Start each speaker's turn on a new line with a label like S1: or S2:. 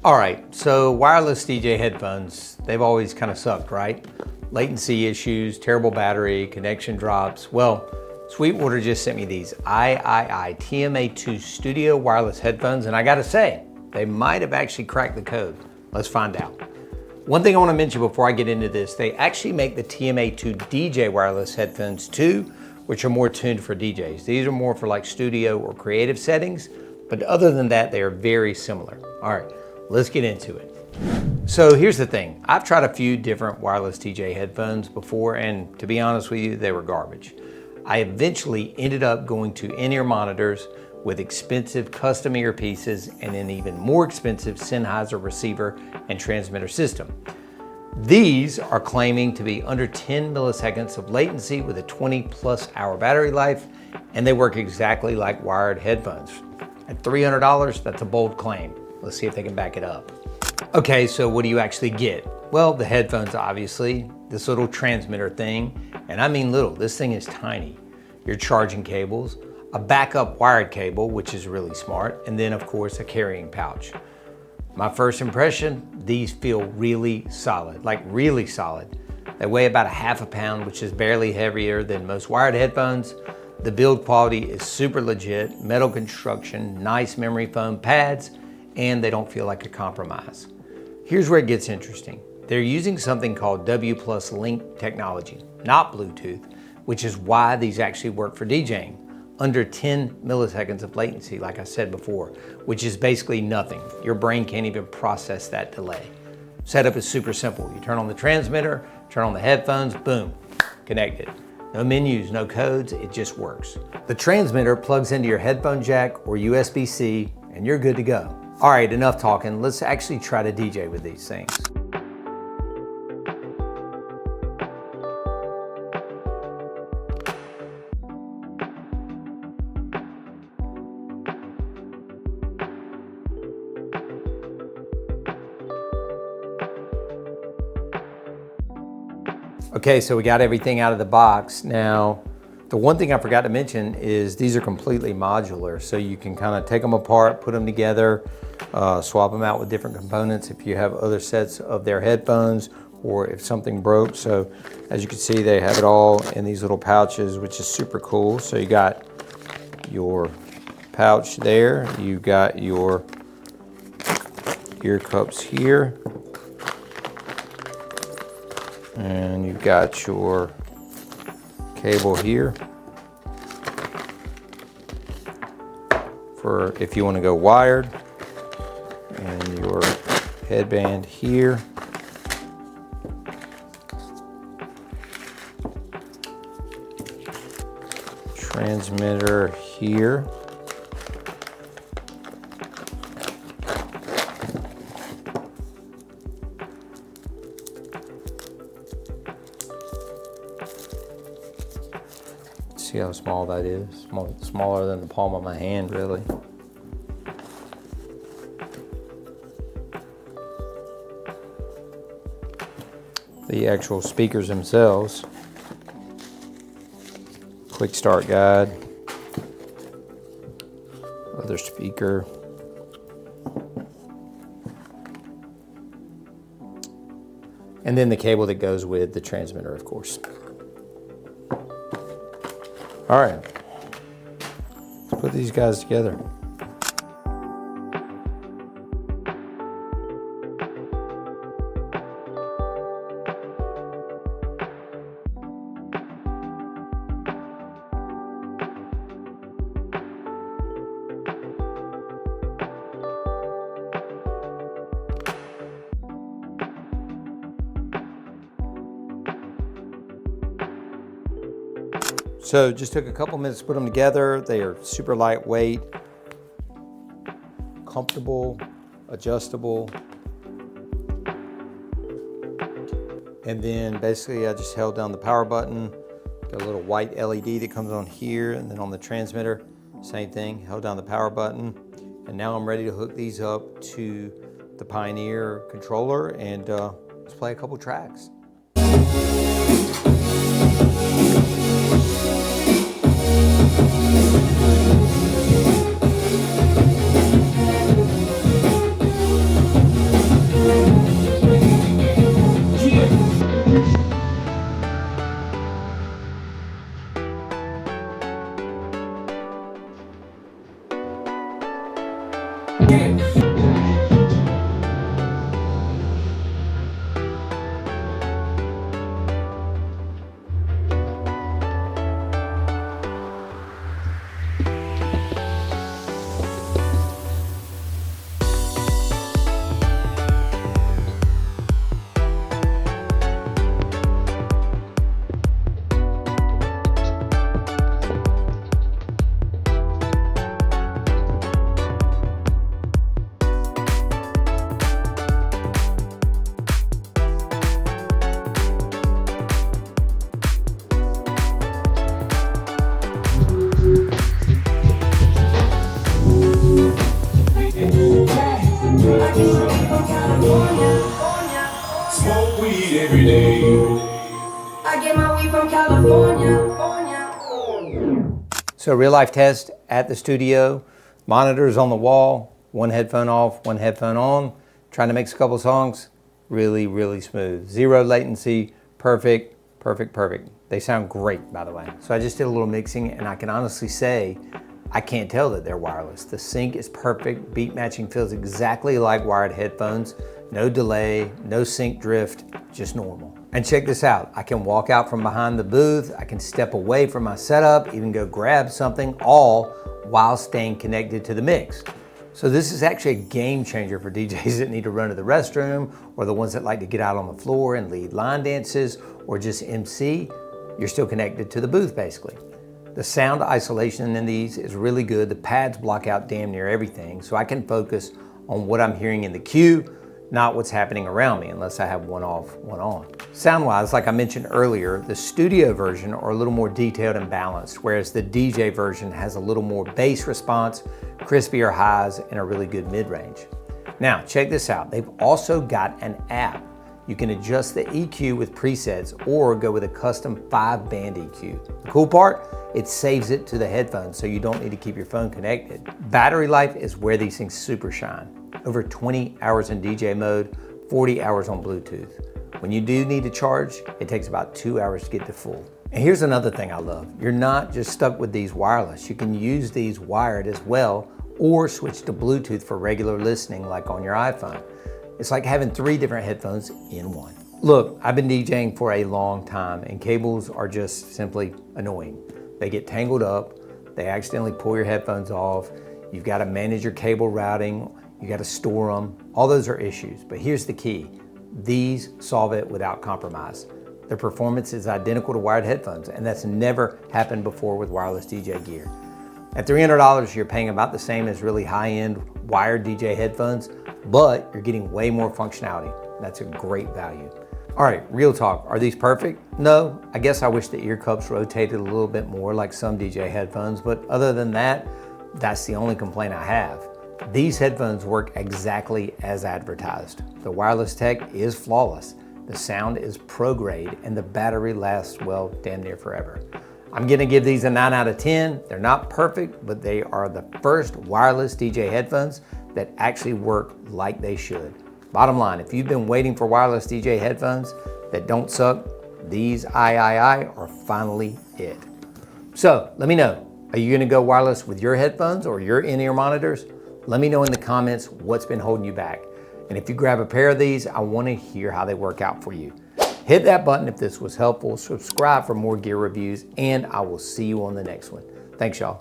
S1: All right, so wireless DJ headphones, they've always kind of sucked, right? Latency issues, terrible battery, connection drops. Well, Sweetwater just sent me these AIAIAI TMA2 Studio wireless headphones, and I gotta say, they might have actually cracked the code. Let's find out. One thing I wanna mention before I get into this, they actually make the TMA2 DJ wireless headphones too, which are more tuned for DJs. These are more for like studio or creative settings, but other than that, they are very similar. All right, let's get into it. So here's the thing. I've tried a few different wireless DJ headphones before, and to be honest with you, they were garbage. I eventually ended up going to in-ear monitors with expensive custom earpieces and an even more expensive Sennheiser receiver and transmitter system. These are claiming to be under 10 milliseconds of latency with a 20+ hour battery life, and they work exactly like wired headphones. At $300, that's a bold claim. Let's see if they can back it up. Okay, so what do you actually get? Well, the headphones, obviously, this little transmitter thing, and I mean little, this thing is tiny. Your charging cables, a backup wired cable, which is really smart, and then of course a carrying pouch. My first impression, these feel really solid, like really solid. They weigh about a half a pound, which is barely heavier than most wired headphones. The build quality is super legit, metal construction, nice memory foam pads, and they don't feel like a compromise. Here's where it gets interesting. They're using something called W+ Link technology, not Bluetooth, which is why these actually work for DJing. Under 10 milliseconds of latency, like I said before, which is basically nothing. Your brain can't even process that delay. Setup is super simple. You turn on the transmitter, turn on the headphones, boom, connected. No menus, no codes, it just works. The transmitter plugs into your headphone jack or USB-C, and you're good to go. All right, enough talking. Let's actually try to DJ with these things. Okay, so we got everything out of the box. Now, the one thing I forgot to mention is these are completely modular, so you can kind of take them apart, put them together, swap them out with different components if you have other sets of their headphones or if something broke. So as you can see, they have it all in these little pouches, which is super cool. So you got your pouch there, you got your ear cups here, and you've got your cable here for if you want to go wired, and your headband here. Transmitter here. See how small that is? Smaller than the palm of my hand, really. The actual speakers themselves. Quick start guide. Other speaker. And then the cable that goes with the transmitter, of course. All right, let's put these guys together. So just took a couple minutes to put them together. They are super lightweight, comfortable, adjustable. And then basically I just held down the power button, got a little white LED that comes on here, and then on the transmitter, same thing, held down the power button. And now I'm ready to hook these up to the Pioneer controller, and let's play a couple tracks.
S2: weed every day.
S3: I get my weed from California.
S1: So real life test at the studio, monitors on the wall, one headphone off, one headphone on, trying to mix a couple songs, really, really smooth. Zero latency, perfect. They sound great, by the way. So I just did a little mixing and I can honestly say, I can't tell that they're wireless. The sync is perfect, beat matching feels exactly like wired headphones, no delay, no sync drift, just normal. And check this out, I can walk out from behind the booth, I can step away from my setup, even go grab something, all while staying connected to the mix. So this is actually a game changer for DJs that need to run to the restroom, or the ones that like to get out on the floor and lead line dances, or just MC. You're still connected to the booth basically. The sound isolation in these is really good. The pads block out damn near everything, so I can focus on what I'm hearing in the queue, not what's happening around me unless I have one off, one on. Sound-wise, like I mentioned earlier, the studio version are a little more detailed and balanced, whereas the DJ version has a little more bass response, crispier highs, and a really good mid-range. Now, check this out. They've also got an app. You can adjust the EQ with presets or go with a custom 5-band EQ. The cool part, it saves it to the headphones so you don't need to keep your phone connected. Battery life is where these things super shine. Over 20 hours in DJ mode, 40 hours on Bluetooth. When you do need to charge, it takes about 2 hours to get to full. And here's another thing I love. You're not just stuck with these wireless. You can use these wired as well or switch to Bluetooth for regular listening like on your iPhone. It's like having 3 different headphones in one. Look, I've been DJing for a long time and cables are just simply annoying. They get tangled up, they accidentally pull your headphones off, you've got to manage your cable routing, you got to store them. All those are issues, but here's the key. These solve it without compromise. The performance is identical to wired headphones, and that's never happened before with wireless DJ gear. At $300, you're paying about the same as really high-end wired DJ headphones, but you're getting way more functionality. That's a great value. All right, real talk, are these perfect? No, I guess I wish the ear cups rotated a little bit more like some DJ headphones, but other than that, that's the only complaint I have. These headphones work exactly as advertised. The wireless tech is flawless. The sound is pro grade and the battery lasts, well, damn near forever. I'm gonna give these a 9 out of 10. They're not perfect, but they are the first wireless DJ headphones that actually work like they should. Bottom line, if you've been waiting for wireless DJ headphones that don't suck, these AIAIAI are finally it. So let me know, are you gonna go wireless with your headphones or your in-ear monitors? Let me know in the comments what's been holding you back. And if you grab a pair of these, I want to hear how they work out for you. Hit that button if this was helpful, subscribe for more gear reviews, and I will see you on the next one. Thanks, y'all.